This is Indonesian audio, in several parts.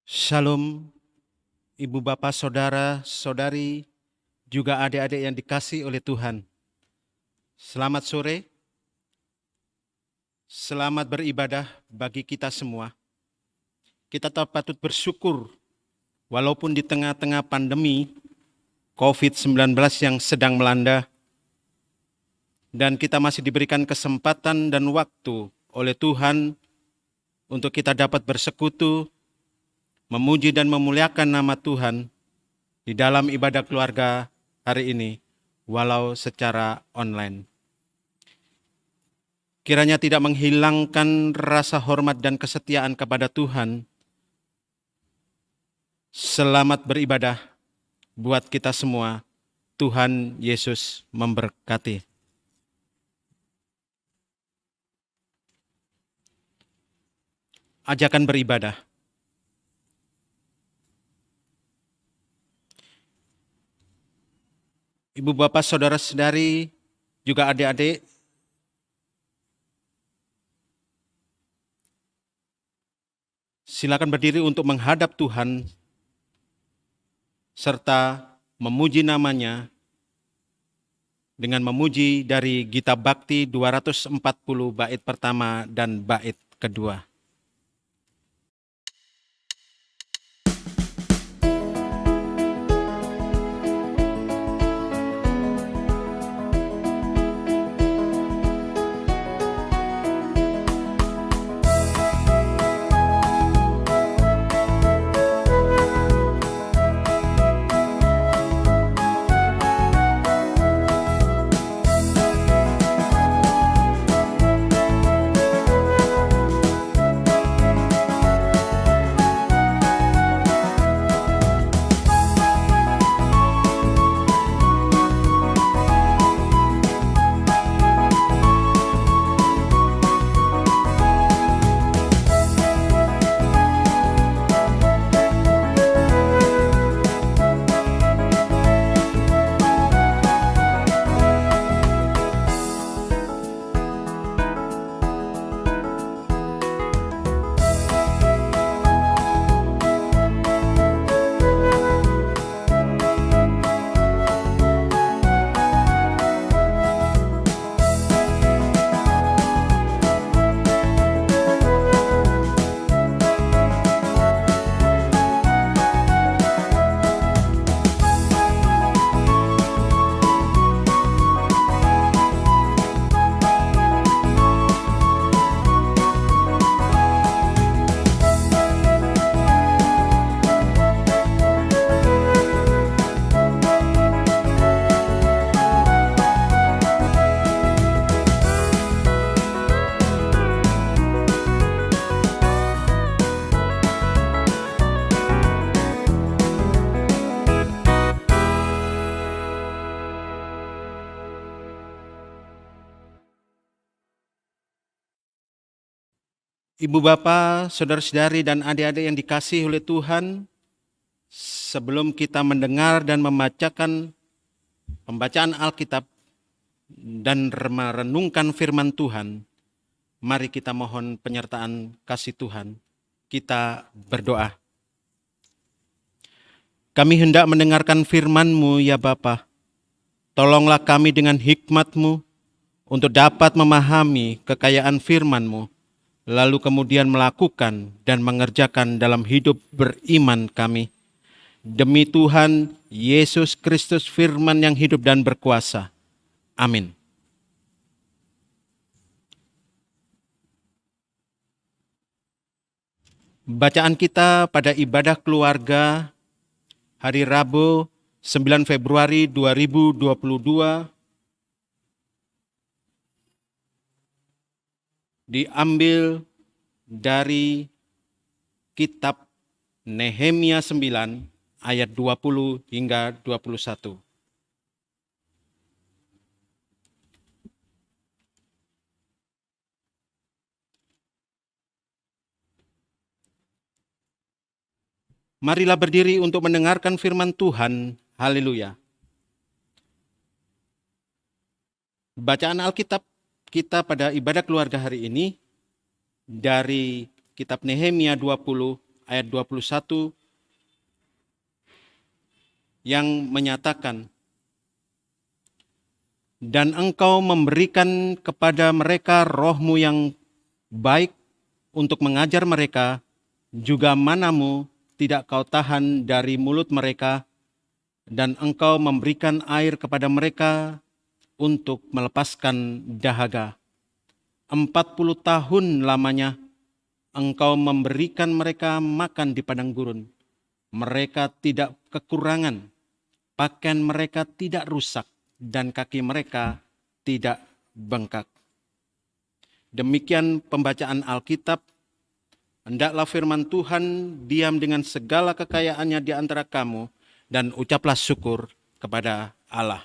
Shalom, ibu bapak, saudara, saudari, juga adik-adik yang dikasihi oleh Tuhan. Selamat sore, selamat beribadah bagi kita semua. Kita patut bersyukur walaupun di tengah-tengah pandemi COVID-19 yang sedang melanda, dan kita masih diberikan kesempatan dan waktu oleh Tuhan untuk kita dapat bersekutu, memuji dan memuliakan nama Tuhan di dalam ibadah keluarga hari ini, walau secara online. Kiranya tidak menghilangkan rasa hormat dan kesetiaan kepada Tuhan. Selamat beribadah buat kita semua. Tuhan Yesus memberkati. Ajakan beribadah. Ibu bapak, saudara-saudari, juga adik-adik, silakan berdiri untuk menghadap Tuhan serta memuji namanya dengan memuji dari Gita Bhakti 240 bait pertama dan bait kedua. Ibu bapak, saudara-saudari, dan adik-adik yang dikasihi oleh Tuhan, sebelum kita mendengar dan membacakan pembacaan Alkitab dan merenungkan firman Tuhan, mari kita mohon penyertaan kasih Tuhan. Kita berdoa. Kami hendak mendengarkan firman-Mu ya Bapa. Tolonglah kami dengan hikmat-Mu untuk dapat memahami kekayaan firman-Mu, lalu kemudian melakukan dan mengerjakan dalam hidup beriman kami. Demi Tuhan Yesus Kristus, firman yang hidup dan berkuasa. Amin. Bacaan kita pada ibadah keluarga hari Rabu 9 Februari 2022 diambil dari kitab Nehemia 9 ayat 20 hingga 21. Marilah berdiri untuk mendengarkan firman Tuhan. Haleluya. Bacaan Alkitab kita pada ibadah keluarga hari ini dari kitab Nehemia 20 ayat 21 yang menyatakan, dan engkau memberikan kepada mereka roh-Mu yang baik untuk mengajar mereka, juga manamu tidak kau tahan dari mulut mereka, dan engkau memberikan air kepada mereka untuk melepaskan dahaga. 40 tahun lamanya engkau memberikan mereka makan di padang gurun. Mereka tidak kekurangan, pakaian mereka tidak rusak, dan kaki mereka tidak bengkak. Demikian pembacaan Alkitab. Hendaklah firman Tuhan diam dengan segala kekayaannya di antara kamu, dan ucaplah syukur kepada Allah.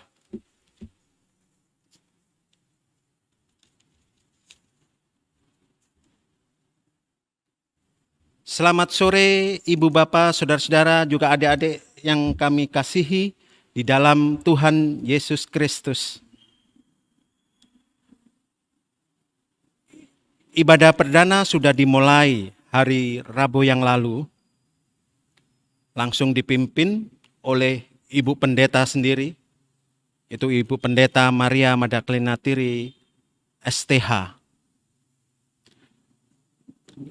Selamat sore Ibu Bapak, Saudara-saudara, juga adik-adik yang kami kasihi di dalam Tuhan Yesus Kristus. Ibadah perdana sudah dimulai hari Rabu yang lalu, langsung dipimpin oleh Ibu Pendeta sendiri, itu Ibu Pendeta Maria Magdalena Tiri, STH.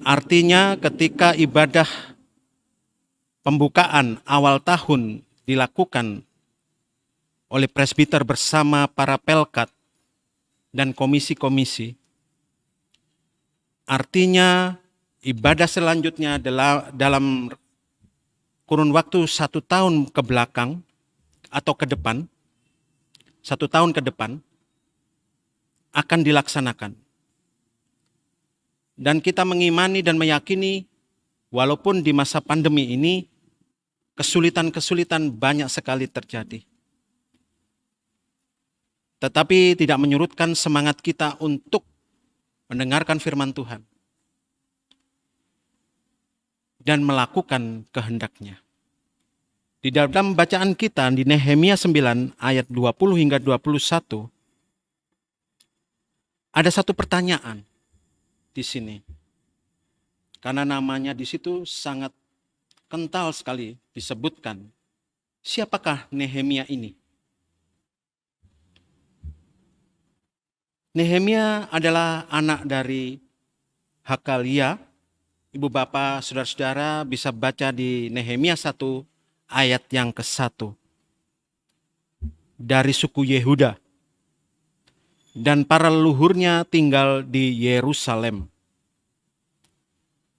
Artinya ketika ibadah pembukaan awal tahun dilakukan oleh presbiter bersama para pelkat dan komisi-komisi, artinya ibadah selanjutnya dalam kurun waktu 1 tahun ke belakang atau ke depan, 1 tahun ke depan akan dilaksanakan. Dan kita mengimani dan meyakini walaupun di masa pandemi ini kesulitan-kesulitan banyak sekali terjadi, tetapi tidak menyurutkan semangat kita untuk mendengarkan firman Tuhan dan melakukan kehendak-Nya. Di dalam bacaan kita di Nehemia 9 ayat 20 hingga 21 ada satu pertanyaan di sini. Karena namanya di situ sangat kental sekali disebutkan. Siapakah Nehemia ini? Nehemia adalah anak dari Hakalia. Ibu Bapak, Saudara-saudara bisa baca di Nehemia 1 ayat yang ke-1. Dari suku Yehuda. Dan para leluhurnya tinggal di Yerusalem.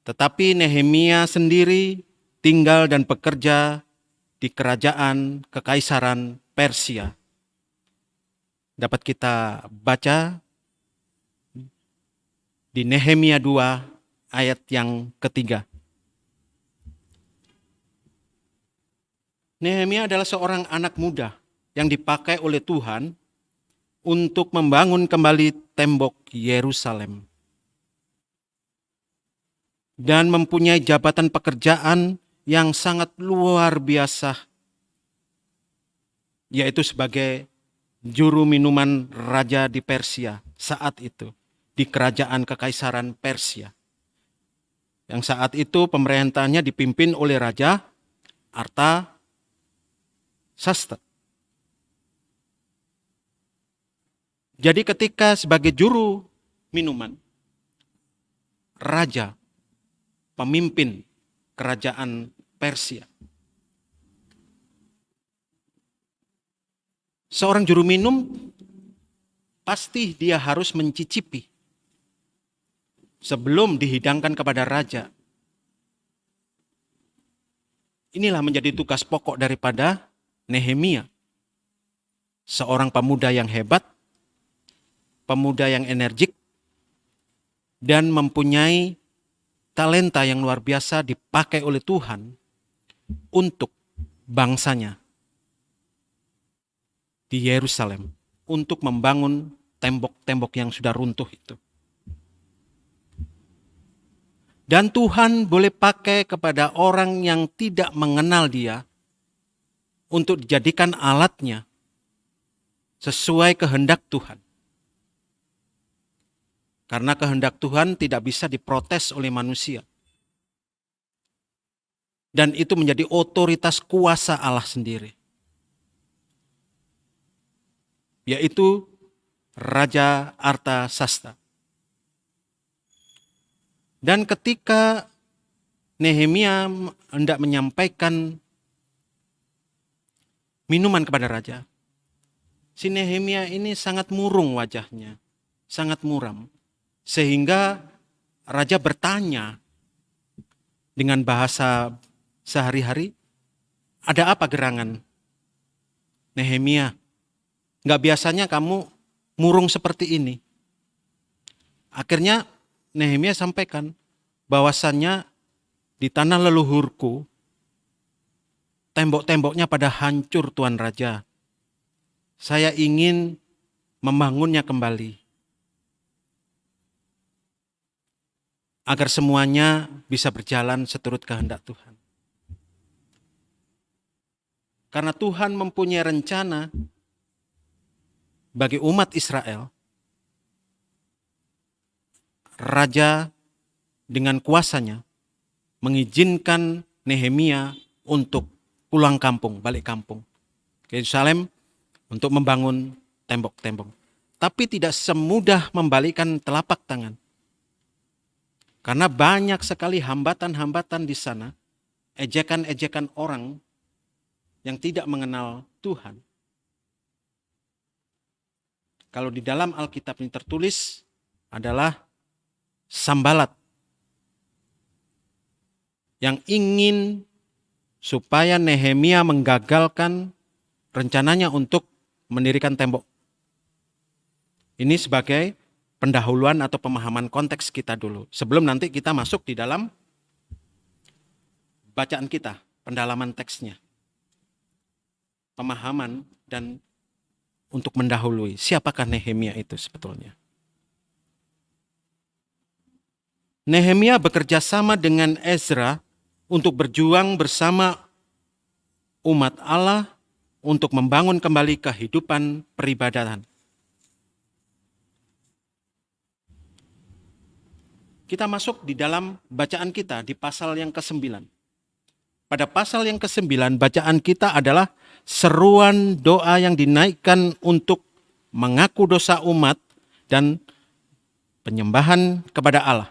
Tetapi Nehemia sendiri tinggal dan bekerja di kerajaan Kekaisaran Persia. Dapat kita baca di Nehemia 2 ayat yang ke-3. Nehemia adalah seorang anak muda yang dipakai oleh Tuhan untuk membangun kembali tembok Yerusalem. Dan mempunyai jabatan pekerjaan yang sangat luar biasa, yaitu sebagai juru minuman raja di Persia saat itu, di kerajaan Kekaisaran Persia. Yang saat itu pemerintahannya dipimpin oleh Raja Artasasta. Jadi ketika sebagai juru minuman, raja, pemimpin kerajaan Persia, seorang juru minum pasti dia harus mencicipi sebelum dihidangkan kepada raja. Inilah menjadi tugas pokok daripada Nehemia. Seorang pemuda yang hebat, pemuda yang energik, dan mempunyai talenta yang luar biasa dipakai oleh Tuhan untuk bangsanya di Yerusalem, untuk membangun tembok-tembok yang sudah runtuh itu. Dan Tuhan boleh pakai kepada orang yang tidak mengenal Dia untuk dijadikan alatnya sesuai kehendak Tuhan. Karena kehendak Tuhan tidak bisa diprotes oleh manusia. Dan itu menjadi otoritas kuasa Allah sendiri. Yaitu Raja Artasasta. Dan ketika Nehemia hendak menyampaikan minuman kepada raja, si Nehemia ini sangat murung wajahnya, sangat muram. Sehingga raja bertanya dengan bahasa sehari-hari, ada apa gerangan? Nehemia, gak biasanya kamu murung seperti ini. Akhirnya Nehemia sampaikan bahwasannya di tanah leluhurku, tembok-temboknya pada hancur Tuan Raja. Saya ingin membangunnya kembali. Agar semuanya bisa berjalan seturut kehendak Tuhan. Karena Tuhan mempunyai rencana bagi umat Israel, Raja dengan kuasanya mengizinkan Nehemia untuk pulang kampung, balik kampung ke Yerusalem untuk membangun tembok-tembok. Tapi tidak semudah membalikkan telapak tangan. Karena banyak sekali hambatan-hambatan di sana, ejekan-ejekan orang yang tidak mengenal Tuhan. Kalau di dalam Alkitab ini tertulis adalah Sanbalat yang ingin supaya Nehemia menggagalkan rencananya untuk mendirikan tembok. Ini sebagai pendahuluan atau pemahaman konteks kita dulu. Sebelum nanti kita masuk di dalam bacaan kita, pendalaman teksnya. Pemahaman dan untuk mendahului siapakah Nehemia itu sebetulnya. Nehemia bekerja sama dengan Ezra untuk berjuang bersama umat Allah untuk membangun kembali kehidupan peribadatan. Kita masuk di dalam bacaan kita di pasal yang ke-9. Pada pasal yang ke-9 bacaan kita adalah seruan doa yang dinaikkan untuk mengaku dosa umat dan penyembahan kepada Allah.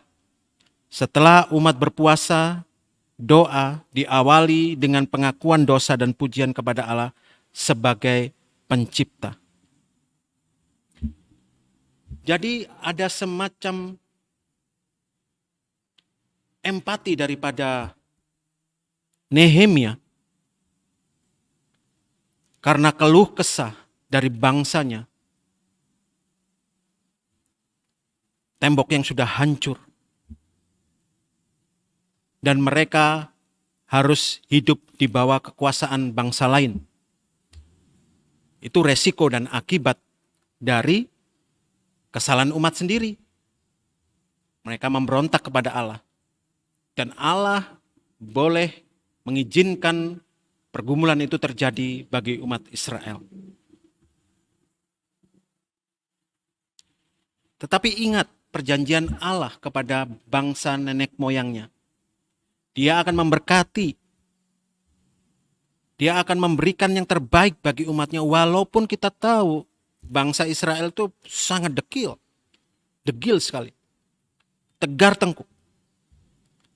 Setelah umat berpuasa, doa diawali dengan pengakuan dosa dan pujian kepada Allah sebagai pencipta. Jadi ada semacam empati daripada Nehemia karena keluh kesah dari bangsanya. Tembok yang sudah hancur. Dan mereka harus hidup di bawah kekuasaan bangsa lain. Itu resiko dan akibat dari kesalahan umat sendiri. Mereka memberontak kepada Allah. Dan Allah boleh mengizinkan pergumulan itu terjadi bagi umat Israel. Tetapi ingat perjanjian Allah kepada bangsa nenek moyangnya. Dia akan memberkati. Dia akan memberikan yang terbaik bagi umatnya. Walaupun kita tahu bangsa Israel itu sangat dekil. Degil sekali. Tegar tengkuk.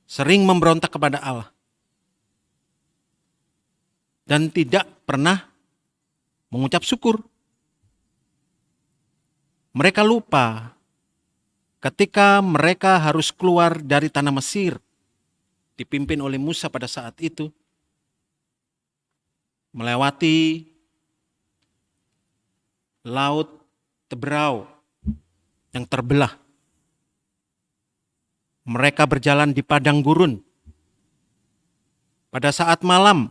Sering memberontak kepada Allah. Dan tidak pernah mengucap syukur. Mereka lupa ketika mereka harus keluar dari tanah Mesir. Dipimpin oleh Musa pada saat itu. Melewati laut Tebrau yang terbelah. Mereka berjalan di padang gurun. Pada saat malam,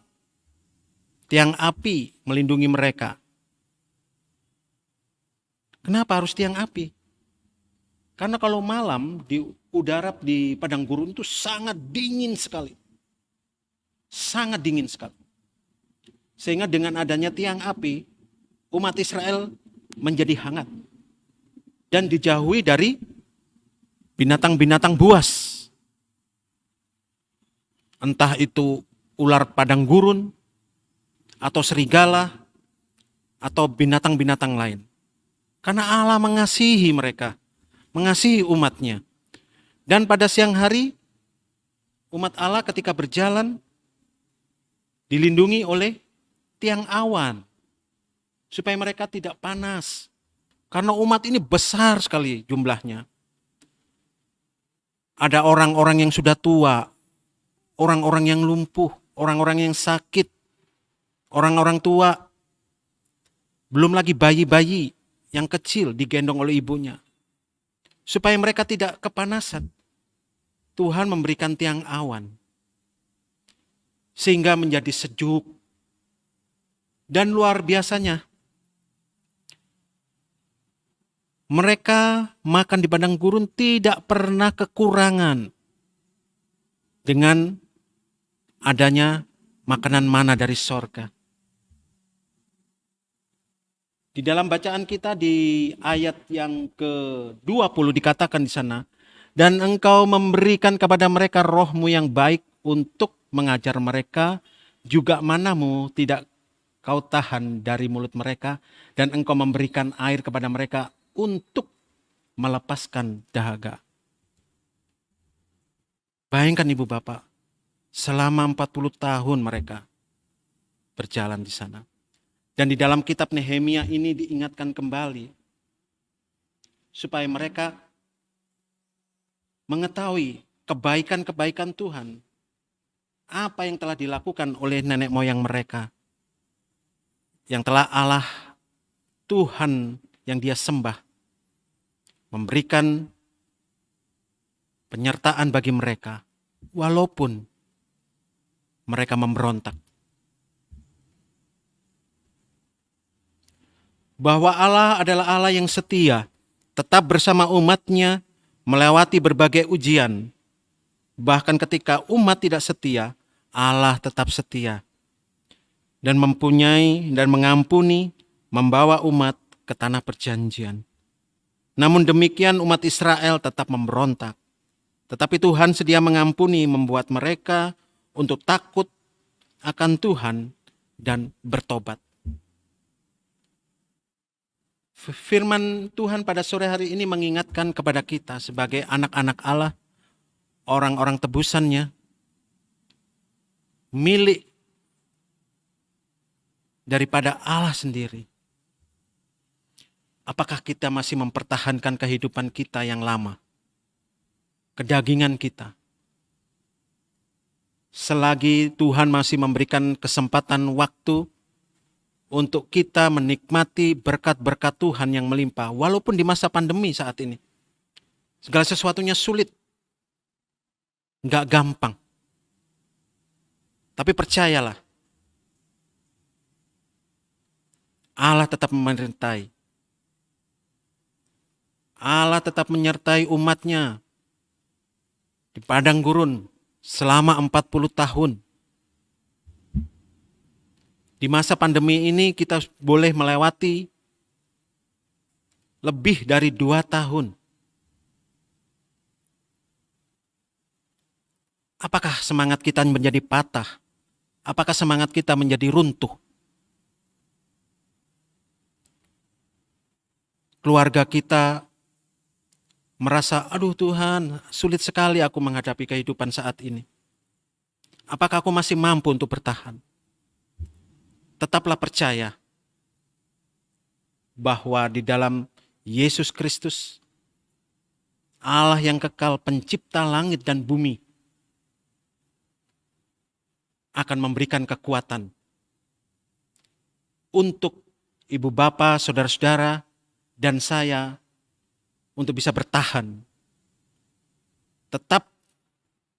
tiang api melindungi mereka. Kenapa harus tiang api? Karena kalau malam di udara di padang gurun itu sangat dingin sekali. Sangat dingin sekali. Sehingga dengan adanya tiang api, umat Israel menjadi hangat. Dan dijauhi dari binatang-binatang buas. Entah itu ular padang gurun, atau serigala, atau binatang-binatang lain. Karena Allah mengasihi mereka, mengasihi umatnya. Dan pada siang hari, umat Allah ketika berjalan, dilindungi oleh tiang awan, supaya mereka tidak panas. Karena umat ini besar sekali jumlahnya. Ada orang-orang yang sudah tua, orang-orang yang lumpuh, orang-orang yang sakit, orang-orang tua, belum lagi bayi-bayi yang kecil digendong oleh ibunya. Supaya mereka tidak kepanasan, Tuhan memberikan tiang awan. Sehingga menjadi sejuk. Dan luar biasanya, mereka makan di padang gurun tidak pernah kekurangan dengan adanya makanan mana dari sorga. Di dalam bacaan kita di ayat yang ke-20 dikatakan di sana, dan engkau memberikan kepada mereka rohmu yang baik untuk mengajar mereka, juga manamu tidak kau tahan dari mulut mereka, dan engkau memberikan air kepada mereka untuk melepaskan dahaga. Bayangkan ibu bapak, selama 40 tahun mereka berjalan di sana. Dan di dalam kitab Nehemia ini diingatkan kembali, supaya mereka mengetahui kebaikan-kebaikan Tuhan. Apa yang telah dilakukan oleh nenek moyang mereka. Yang telah Allah, Tuhan yang dia sembah, memberikan penyertaan bagi mereka, walaupun mereka memberontak. Bahwa Allah adalah Allah yang setia, tetap bersama umatnya, melewati berbagai ujian. Bahkan ketika umat tidak setia, Allah tetap setia. Dan mempunyai dan mengampuni, membawa umat ke tanah perjanjian. Namun demikian umat Israel tetap memberontak. Tetapi Tuhan sedia mengampuni, membuat mereka untuk takut akan Tuhan dan bertobat. Firman Tuhan pada sore hari ini mengingatkan kepada kita sebagai anak-anak Allah, orang-orang tebusannya, milik daripada Allah sendiri. Apakah kita masih mempertahankan kehidupan kita yang lama? Kedagingan kita. Selagi Tuhan masih memberikan kesempatan waktu untuk kita menikmati berkat-berkat Tuhan yang melimpah. Walaupun di masa pandemi saat ini. Segala sesuatunya sulit. Enggak gampang. Tapi percayalah. Allah tetap memerintah. Allah tetap menyertai umatnya di padang gurun selama 40 tahun. Di masa pandemi ini kita boleh melewati lebih dari 2 tahun. Apakah semangat kita menjadi patah? Apakah semangat kita menjadi runtuh? Keluarga kita merasa, aduh Tuhan, sulit sekali aku menghadapi kehidupan saat ini. Apakah aku masih mampu untuk bertahan? Tetaplah percaya bahwa di dalam Yesus Kristus, Allah yang kekal pencipta langit dan bumi, akan memberikan kekuatan untuk ibu bapa, saudara-saudara, dan saya untuk bisa bertahan tetap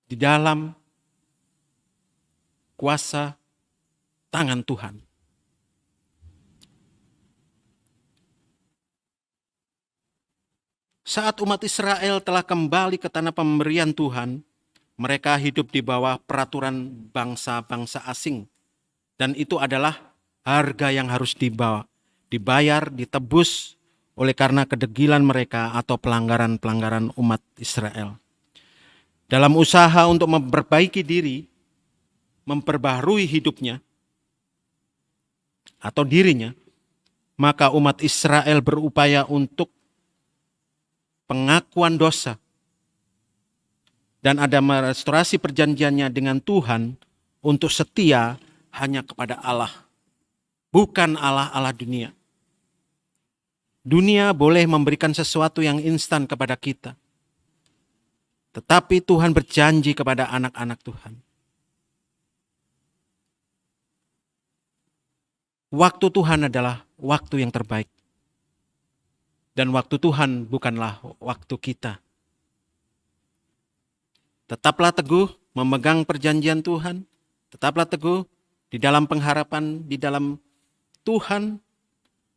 di dalam kuasa tangan Tuhan. Saat umat Israel telah kembali ke tanah pemberian Tuhan, mereka hidup di bawah peraturan bangsa-bangsa asing. Dan itu adalah harga yang harus dibayar, ditebus oleh karena kedegilan mereka atau pelanggaran-pelanggaran umat Israel. Dalam usaha untuk memperbaiki diri, memperbaharui hidupnya atau dirinya, maka umat Israel berupaya untuk pengakuan dosa dan ada merestorasi perjanjiannya dengan Tuhan untuk setia hanya kepada Allah, bukan Allah dunia. Dunia boleh memberikan sesuatu yang instan kepada kita, tetapi Tuhan berjanji kepada anak-anak Tuhan. Waktu Tuhan adalah waktu yang terbaik. Dan waktu Tuhan bukanlah waktu kita. Tetaplah teguh memegang perjanjian Tuhan. Tetaplah teguh di dalam pengharapan, di dalam Tuhan,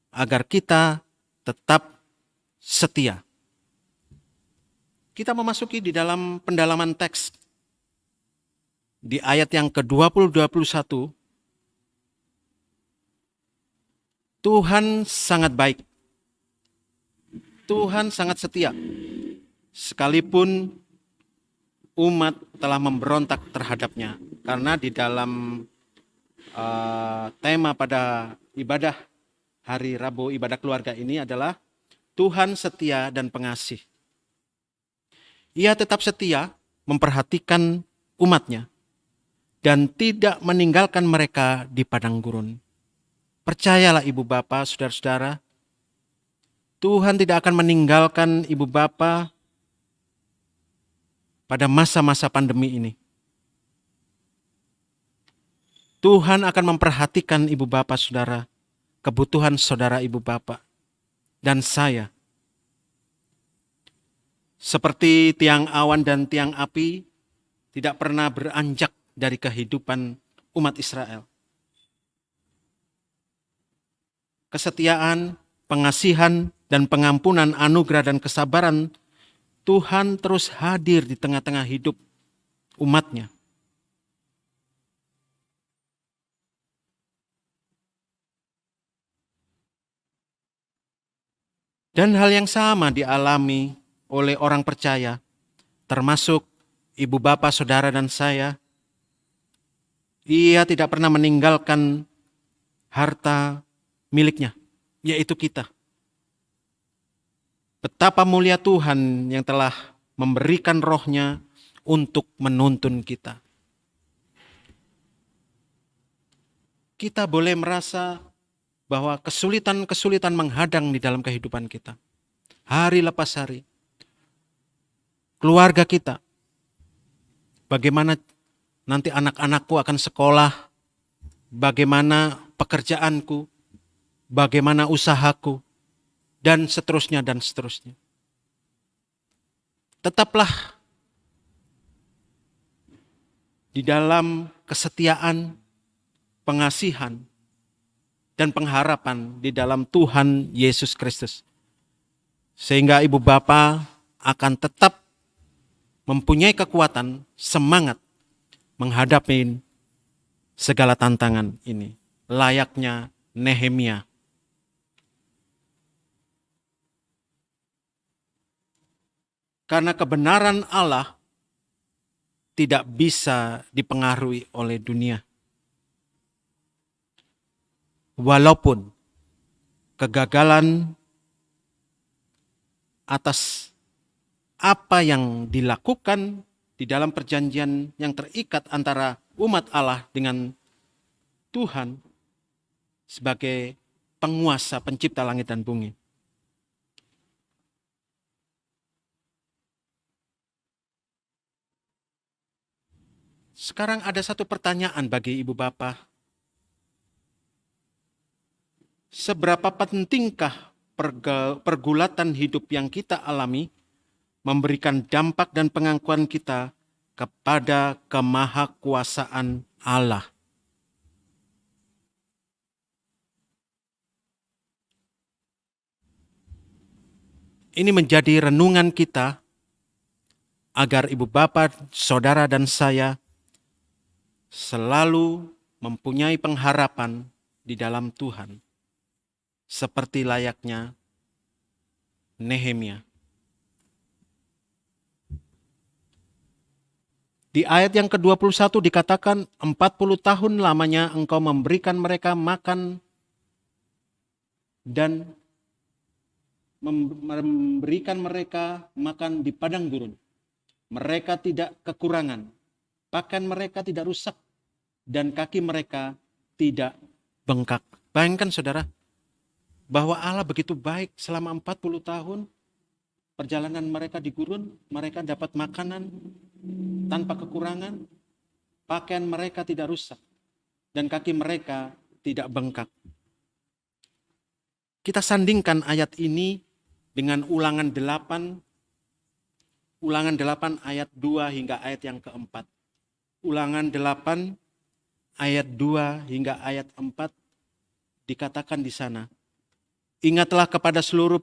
agar kita tetap setia. Kita memasuki di dalam pendalaman teks. Di ayat yang ke-20-21, Tuhan sangat baik. Tuhan sangat setia. Sekalipun umat telah memberontak terhadapnya. Karena di dalam tema pada ibadah hari Rabu, ibadah keluarga ini adalah Tuhan setia dan pengasih. Ia tetap setia memperhatikan umatnya dan tidak meninggalkan mereka di padang gurun. Percayalah ibu bapa, saudara-saudara, Tuhan tidak akan meninggalkan ibu bapa pada masa-masa pandemi ini. Tuhan akan memperhatikan ibu bapa saudara, kebutuhan saudara ibu bapa, dan saya. Seperti tiang awan dan tiang api tidak pernah beranjak dari kehidupan umat Israel. Kesetiaan, pengasihan, dan pengampunan, anugerah dan kesabaran Tuhan terus hadir di tengah-tengah hidup umatnya. Dan hal yang sama dialami oleh orang percaya, termasuk ibu bapa, saudara, dan saya. Ia tidak pernah meninggalkan harta miliknya, yaitu kita. Betapa mulia Tuhan yang telah memberikan roh-Nya untuk menuntun kita. Kita boleh merasa bahwa kesulitan-kesulitan menghadang di dalam kehidupan kita. Hari lepas hari. Keluarga kita. Bagaimana nanti anak-anakku akan sekolah. Bagaimana pekerjaanku. Bagaimana usahaku. Dan seterusnya dan seterusnya. Tetaplah di dalam kesetiaan, pengasihan, dan pengharapan di dalam Tuhan Yesus Kristus. Sehingga ibu bapa akan tetap mempunyai kekuatan, semangat menghadapi segala tantangan ini. Layaknya Nehemia. Karena kebenaran Allah tidak bisa dipengaruhi oleh dunia. Walaupun kegagalan atas apa yang dilakukan di dalam perjanjian yang terikat antara umat Allah dengan Tuhan sebagai penguasa pencipta langit dan bumi. Sekarang ada satu pertanyaan bagi ibu bapa. Seberapa pentingkah pergulatan hidup yang kita alami memberikan dampak dan pengakuan kita kepada kemahakuasaan Allah? Ini menjadi renungan kita agar ibu bapa, saudara, dan saya selalu mempunyai pengharapan di dalam Tuhan. Seperti layaknya Nehemia. Di ayat yang ke-21 dikatakan 40 tahun lamanya engkau memberikan mereka makan dan memberikan mereka makan di padang gurun. Mereka tidak kekurangan, pakaian mereka tidak rusak, dan kaki mereka tidak bengkak. Bayangkan saudara, bahwa Allah begitu baik selama 40 tahun perjalanan mereka di gurun, mereka dapat makanan tanpa kekurangan, pakaian mereka tidak rusak, dan kaki mereka tidak bengkak. Kita sandingkan ayat ini dengan Ulangan 8 ayat 2 hingga ayat yang keempat. Ulangan 8 ayat 2 hingga ayat 4 dikatakan di sana, ingatlah kepada seluruh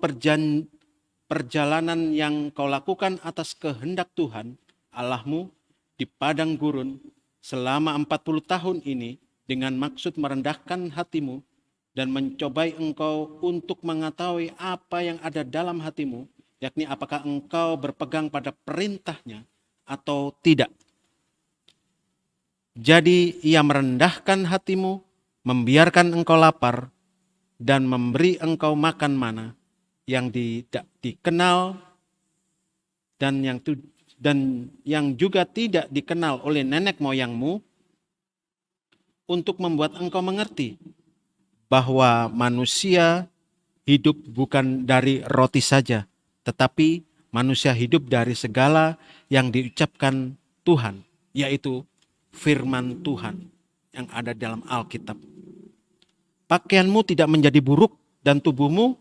perjalanan yang kau lakukan atas kehendak Tuhan Allahmu di padang gurun selama 40 tahun ini dengan maksud merendahkan hatimu dan mencobai engkau untuk mengetahui apa yang ada dalam hatimu, yakni apakah engkau berpegang pada perintahnya atau tidak. Jadi ia merendahkan hatimu, membiarkan engkau lapar, dan memberi engkau makan mana yang tidak dikenal dan yang juga tidak dikenal oleh nenek moyangmu, untuk membuat engkau mengerti bahwa manusia hidup bukan dari roti saja, tetapi manusia hidup dari segala yang diucapkan Tuhan, yaitu firman Tuhan yang ada dalam Alkitab. Pakaianmu tidak menjadi buruk dan tubuhmu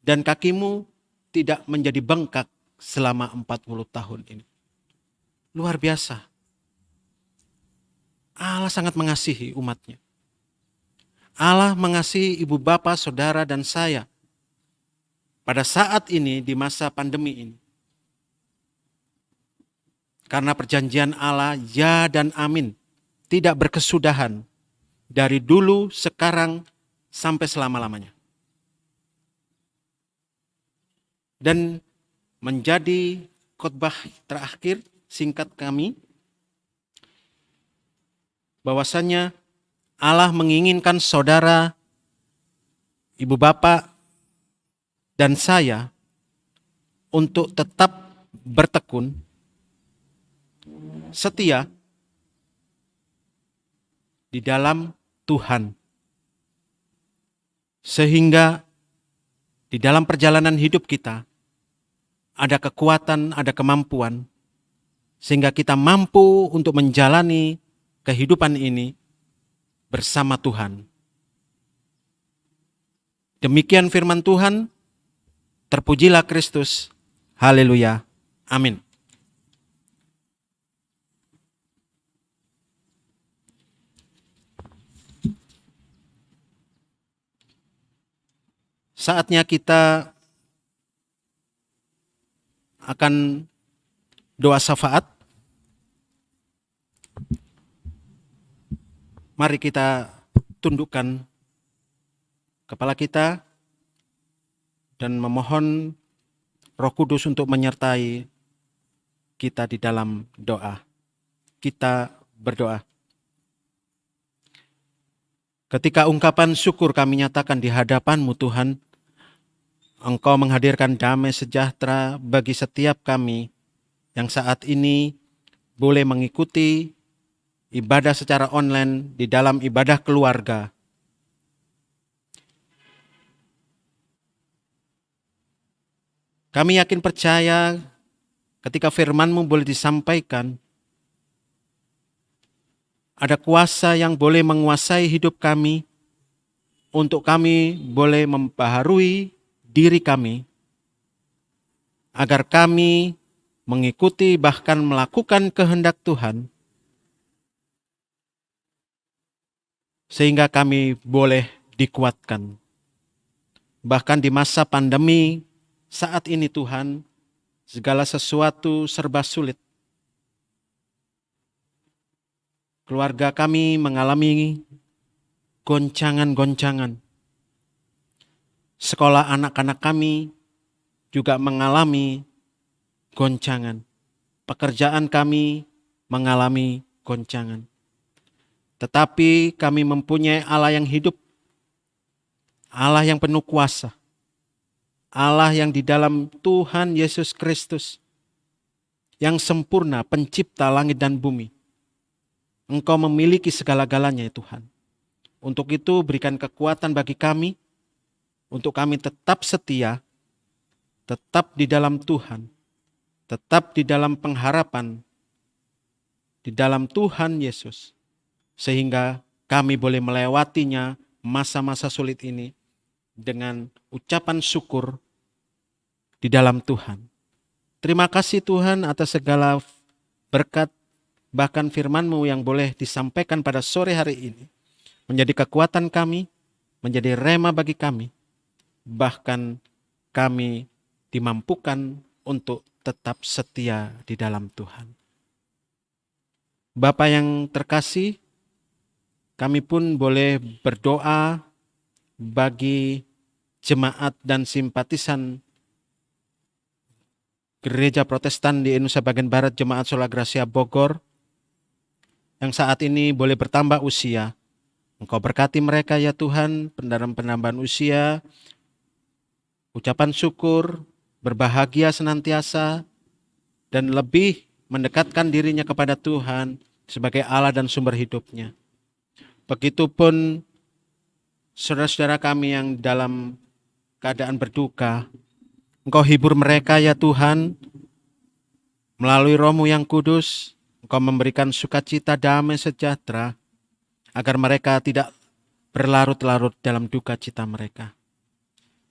dan kakimu tidak menjadi bengkak selama 40 tahun ini. Luar biasa. Allah sangat mengasihi umatnya. Allah mengasihi ibu bapa, saudara, dan saya pada saat ini di masa pandemi ini. Karena perjanjian Allah ya dan amin tidak berkesudahan dari dulu, sekarang, sampai selama-lamanya. Dan menjadi khotbah terakhir singkat kami, bahwasanya Allah menginginkan saudara, ibu bapak, dan saya untuk tetap bertekun, setia di dalam Tuhan. Sehingga di dalam perjalanan hidup kita ada kekuatan, ada kemampuan, sehingga kita mampu untuk menjalani kehidupan ini bersama Tuhan. Demikian firman Tuhan. Terpujilah Kristus. Haleluya. Amin. Saatnya kita akan doa syafaat. Mari kita tundukkan kepala kita dan memohon Roh Kudus untuk menyertai kita di dalam doa. Kita berdoa. Ketika ungkapan syukur kami nyatakan di hadapan-Mu Tuhan, Engkau menghadirkan damai sejahtera bagi setiap kami yang saat ini boleh mengikuti ibadah secara online di dalam ibadah keluarga. Kami yakin percaya ketika firman-Mu boleh disampaikan, ada kuasa yang boleh menguasai hidup kami, untuk kami boleh membaharui diri kami, agar kami mengikuti bahkan melakukan kehendak Tuhan, sehingga kami boleh dikuatkan. Bahkan di masa pandemi saat ini Tuhan, segala sesuatu serba sulit. Keluarga kami mengalami goncangan-goncangan. Sekolah anak-anak kami juga mengalami goncangan. Pekerjaan kami mengalami goncangan. Tetapi kami mempunyai Allah yang hidup, Allah yang penuh kuasa, Allah yang di dalam Tuhan Yesus Kristus, yang sempurna, pencipta langit dan bumi. Engkau memiliki segala-galanya ya Tuhan. Untuk itu berikan kekuatan bagi kami, untuk kami tetap setia, tetap di dalam Tuhan, tetap di dalam pengharapan, di dalam Tuhan Yesus. Sehingga kami boleh melewatinya masa-masa sulit ini dengan ucapan syukur di dalam Tuhan. Terima kasih Tuhan atas segala berkat, bahkan firman-Mu yang boleh disampaikan pada sore hari ini. Menjadi kekuatan kami, menjadi rema bagi kami. Bahkan kami dimampukan untuk tetap setia di dalam Tuhan. Bapa yang terkasih, kami pun boleh berdoa bagi jemaat dan simpatisan Gereja Protestan di Indonesia bagian Barat, Jemaat Sola Gracia Bogor, yang saat ini boleh bertambah usia. Engkau berkati mereka ya Tuhan, penambahan usia, ucapan syukur, berbahagia senantiasa, dan lebih mendekatkan dirinya kepada Tuhan sebagai Allah dan sumber hidupnya. Begitupun saudara-saudara kami yang dalam keadaan berduka, Engkau hibur mereka ya Tuhan, melalui Roh-Mu yang kudus, Engkau memberikan sukacita, damai, sejahtera, agar mereka tidak berlarut-larut dalam duka cita mereka.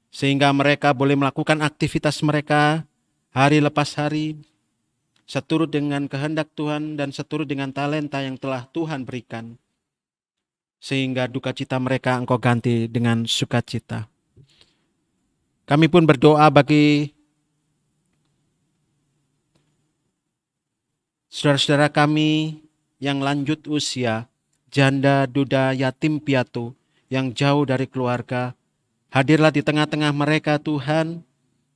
Sehingga mereka boleh melakukan aktivitas mereka hari lepas hari, seturut dengan kehendak Tuhan dan seturut dengan talenta yang telah Tuhan berikan. Sehingga duka cita mereka Engkau ganti dengan sukacita. Kami pun berdoa bagi saudara-saudara kami yang lanjut usia, janda, duda, yatim piatu, yang jauh dari keluarga. Hadirlah di tengah-tengah mereka Tuhan,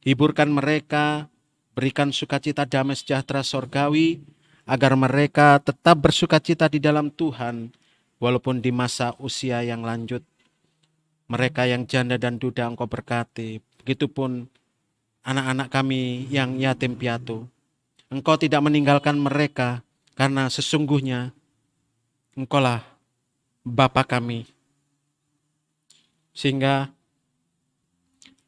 hiburkan mereka, berikan sukacita, damai, sejahtera sorgawi, agar mereka tetap bersukacita di dalam Tuhan, walaupun di masa usia yang lanjut. Mereka yang janda dan duda Engkau berkati, begitupun anak-anak kami yang yatim piatu. Engkau tidak meninggalkan mereka, karena sesungguhnya Engkaulah Bapa kami. Sehingga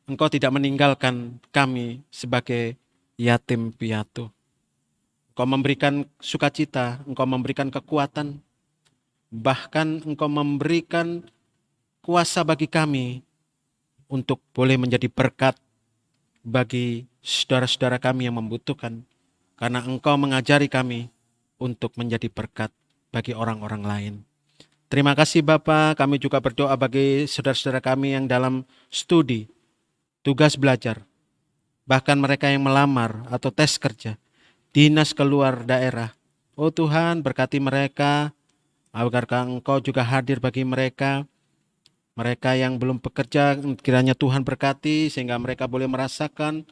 Engkau tidak meninggalkan kami sebagai yatim piatu. Engkau memberikan sukacita, Engkau memberikan kekuatan, bahkan Engkau memberikan kuasa bagi kami untuk boleh menjadi berkat bagi saudara-saudara kami yang membutuhkan. Karena Engkau mengajari kami untuk menjadi berkat bagi orang-orang lain. Terima kasih Bapa, kami juga berdoa bagi saudara-saudara kami yang dalam studi, tugas belajar, bahkan mereka yang melamar atau tes kerja, dinas keluar daerah. Oh Tuhan, berkati mereka, agar Engkau juga hadir bagi mereka. Mereka yang belum bekerja, kiranya Tuhan berkati sehingga mereka boleh merasakan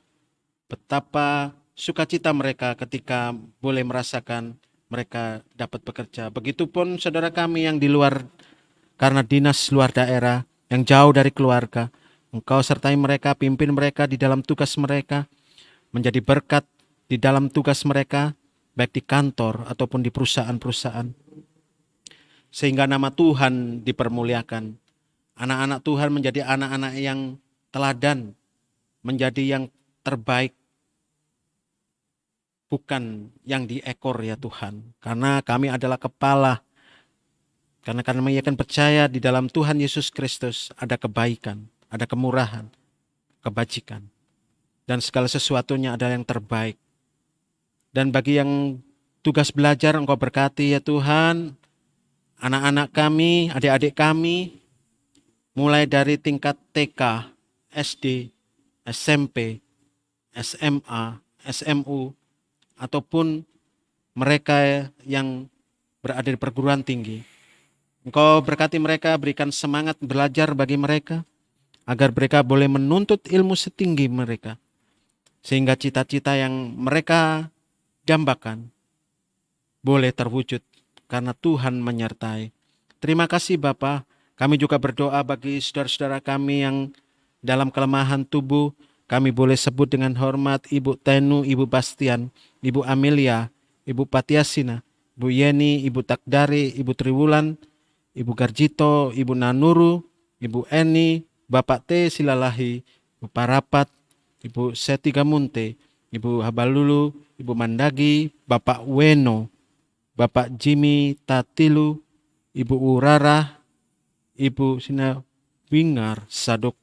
betapa sukacita mereka ketika boleh merasakan mereka dapat bekerja. Begitupun saudara kami yang di luar karena dinas luar daerah, yang jauh dari keluarga. Engkau sertai mereka, pimpin mereka di dalam tugas mereka, menjadi berkat di dalam tugas mereka, baik di kantor ataupun di perusahaan-perusahaan. Sehingga nama Tuhan dipermuliakan. Anak-anak Tuhan menjadi anak-anak yang teladan, menjadi yang terbaik, bukan yang diekor ya Tuhan. Karena kami adalah kepala. Karena kami akan percaya di dalam Tuhan Yesus Kristus ada kebaikan, ada kemurahan, kebajikan. Dan segala sesuatunya ada yang terbaik. Dan bagi yang tugas belajar Engkau berkati ya Tuhan. Anak-anak kami, adik-adik kami, mulai dari tingkat TK, SD, SMP, SMA, SMU, ataupun mereka yang berada di perguruan tinggi. Engkau berkati mereka, berikan semangat belajar bagi mereka, agar mereka boleh menuntut ilmu setinggi mereka. Sehingga cita-cita yang mereka dambakan boleh terwujud karena Tuhan menyertai. Terima kasih Bapa. Kami juga berdoa bagi saudara-saudara kami yang dalam kelemahan tubuh. Kami boleh sebut dengan hormat Ibu Tenu, Ibu Bastian, Ibu Amelia, Ibu Patiasina, Ibu Yeni, Ibu Takdari, Ibu Triwulan, Ibu Garjito, Ibu Nanuru, Ibu Eni, Bapak T. Silalahi, Ibu Parapat, Ibu Seti Gamunte, Ibu Habalulu, Ibu Mandagi, Bapak Weno, Bapak Jimmy Tatilu, Ibu Urara, Ibu Sina Wingar Saduk,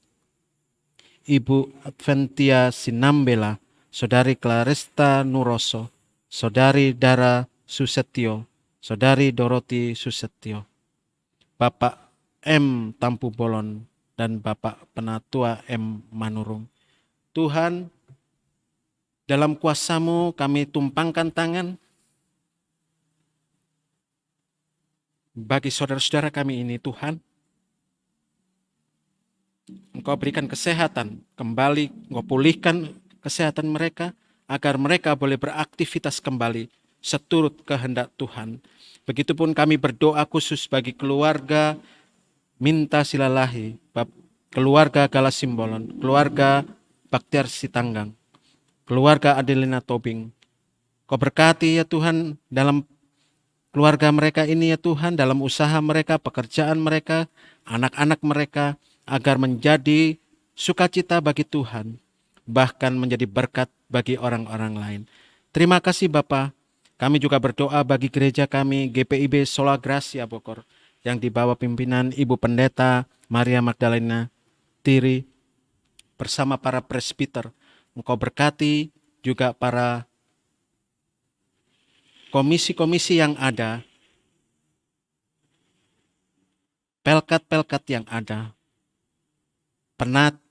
Ibu Adventia Sinambela, Saudari Claresta Nuroso, Saudari Dara Susetio, Saudari Doroti Susetio, Bapak M. Tampu Bolon, dan Bapak Penatua M. Manurung. Tuhan, dalam kuasa-Mu kami tumpangkan tangan bagi saudara-saudara kami ini, Tuhan. Engkau berikan kesehatan, kembali Engkau pulihkan kesehatan mereka, agar mereka boleh beraktivitas kembali seturut kehendak Tuhan. Begitupun kami berdoa khusus bagi keluarga Minta Silalahi, keluarga Galasimbolon, keluarga Baktiar Sitanggang, keluarga Adelina Tobing. Kau berkati ya Tuhan dalam keluarga mereka ini ya Tuhan, dalam usaha mereka, pekerjaan mereka, anak-anak mereka, agar menjadi sukacita bagi Tuhan, bahkan menjadi berkat bagi orang-orang lain. Terima kasih Bapa. Kami juga berdoa bagi gereja kami, GPIB Sola Gracia Bogor, yang di bawah pimpinan Ibu Pendeta Maria Magdalena Tiri, bersama para presbiter. Engkau berkati juga para komisi-komisi yang ada, pelkat-pelkat yang ada,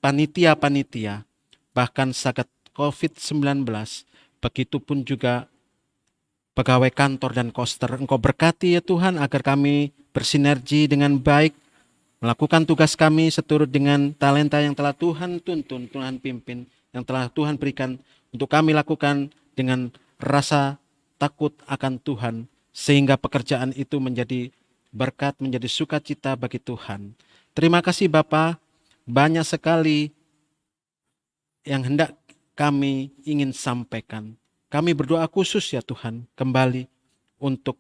panitia-panitia, bahkan saat COVID-19, begitupun juga pegawai kantor dan koster. Engkau berkati ya Tuhan agar kami bersinergi dengan baik, melakukan tugas kami seturut dengan talenta yang telah Tuhan tuntun, Tuhan pimpin, yang telah Tuhan berikan untuk kami lakukan dengan rasa takut akan Tuhan, sehingga pekerjaan itu menjadi berkat, menjadi sukacita bagi Tuhan. Terima kasih Bapa. Banyak sekali yang hendak kami ingin sampaikan. Kami berdoa khusus ya Tuhan kembali untuk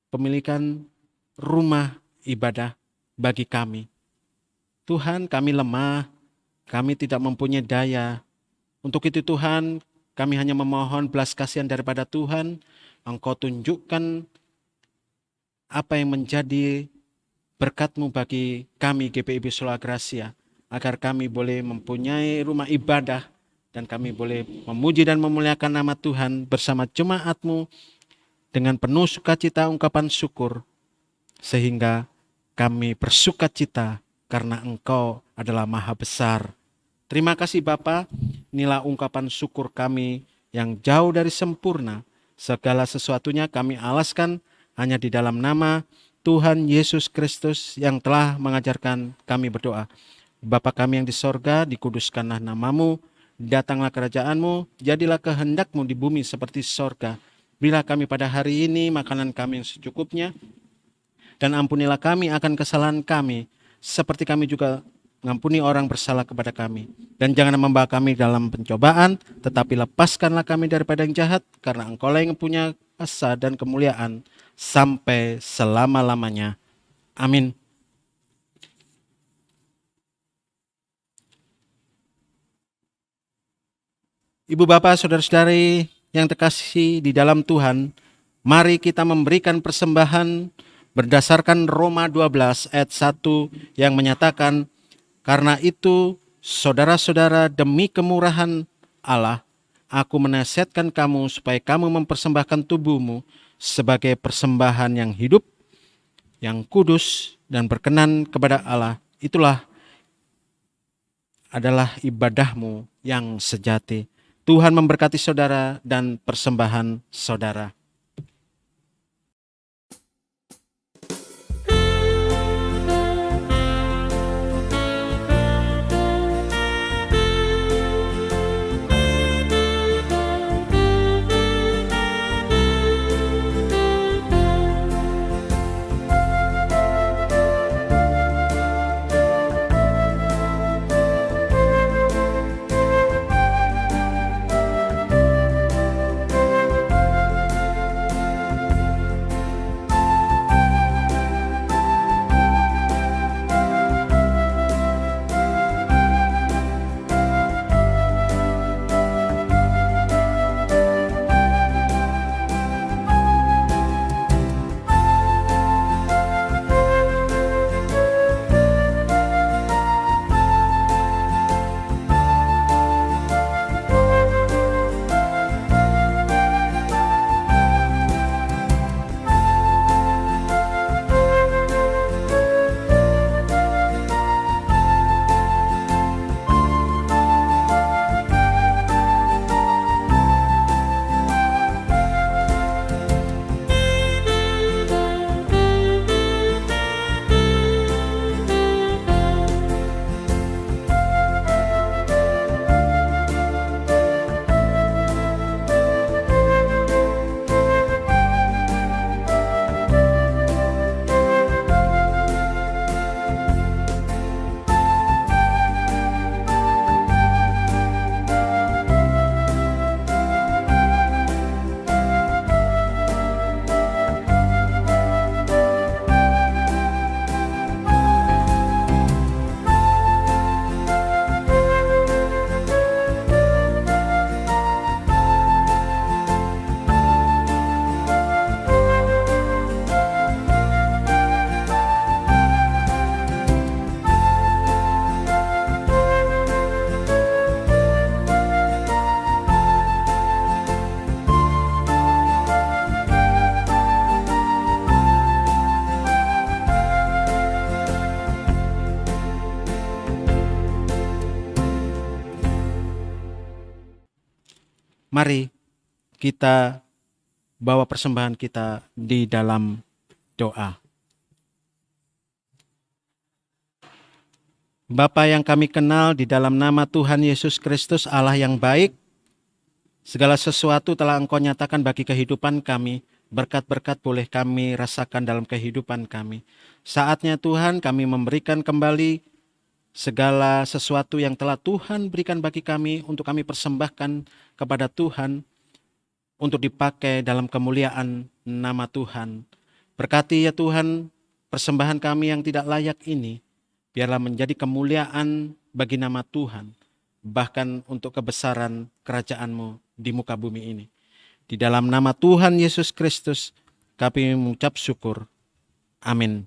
pemilikan rumah ibadah bagi kami. Tuhan, kami lemah, kami tidak mempunyai daya. Untuk itu Tuhan, kami hanya memohon belas kasihan daripada Tuhan. Engkau tunjukkan apa yang menjadi berkat-Mu bagi kami GPIB Sola Gracia, agar kami boleh mempunyai rumah ibadah dan kami boleh memuji dan memuliakan nama Tuhan bersama jemaat-Mu dengan penuh sukacita ungkapan syukur, sehingga kami bersukacita karena Engkau adalah Maha Besar. Terima kasih Bapa. Inilah ungkapan syukur kami yang jauh dari sempurna. Segala sesuatunya kami alaskan hanya di dalam nama Tuhan Yesus Kristus yang telah mengajarkan kami berdoa. Bapa kami yang di sorga, dikuduskanlah namamu, datanglah kerajaan-Mu, jadilah kehendak-Mu di bumi seperti sorga. Berilah kami pada hari ini makanan kami yang secukupnya, dan ampunilah kami akan kesalahan kami, seperti kami juga mengampuni orang bersalah kepada kami. Dan jangan membawa kami dalam pencobaan, tetapi lepaskanlah kami daripada yang jahat, karena Engkau-lah yang punya kuasa dan kemuliaan sampai selama-lamanya. Amin. Ibu bapak, saudara-saudari yang terkasih di dalam Tuhan, mari kita memberikan persembahan berdasarkan Roma 12 ayat 1 yang menyatakan, karena itu saudara-saudara, demi kemurahan Allah, aku menasihatkan kamu supaya kamu mempersembahkan tubuhmu sebagai persembahan yang hidup, yang kudus dan berkenan kepada Allah. Itulah adalah ibadahmu yang sejati. Tuhan memberkati saudara dan persembahan saudara. Mari kita bawa persembahan kita di dalam doa. Bapa yang kami kenal, di dalam nama Tuhan Yesus Kristus, Allah yang baik, segala sesuatu telah Engkau nyatakan bagi kehidupan kami. Berkat-berkat boleh kami rasakan dalam kehidupan kami. Saatnya Tuhan kami memberikan kembali segala sesuatu yang telah Tuhan berikan bagi kami untuk kami persembahkan kepada Tuhan untuk dipakai dalam kemuliaan nama Tuhan. Berkati ya Tuhan persembahan kami yang tidak layak ini, biarlah menjadi kemuliaan bagi nama Tuhan, bahkan untuk kebesaran kerajaan-Mu di muka bumi ini. Di dalam nama Tuhan Yesus Kristus, kami mengucap syukur. Amin.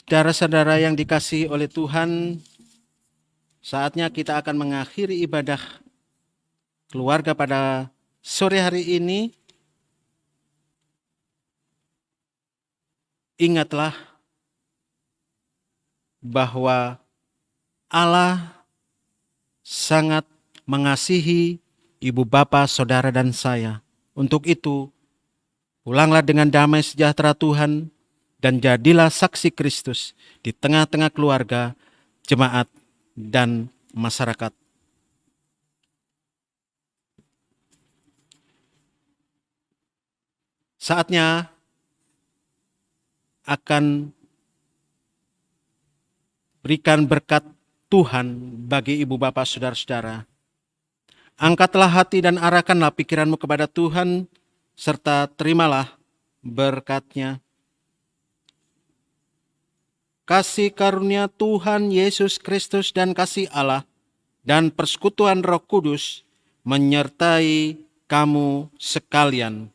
Saudara-saudara yang dikasihi oleh Tuhan, saatnya kita akan mengakhiri ibadah keluarga pada sore hari ini. Ingatlah bahwa Allah sangat mengasihi ibu bapa, saudara dan saya. Untuk itu, pulanglah dengan damai sejahtera Tuhan dan jadilah saksi Kristus di tengah-tengah keluarga, jemaat, dan masyarakat. Saatnya akan berikan berkat Tuhan bagi ibu bapa saudara-saudara. Angkatlah hati dan arahkanlah pikiranmu kepada Tuhan, serta terimalah berkat-Nya. Kasih karunia Tuhan Yesus Kristus dan kasih Allah dan persekutuan Roh Kudus menyertai kamu sekalian.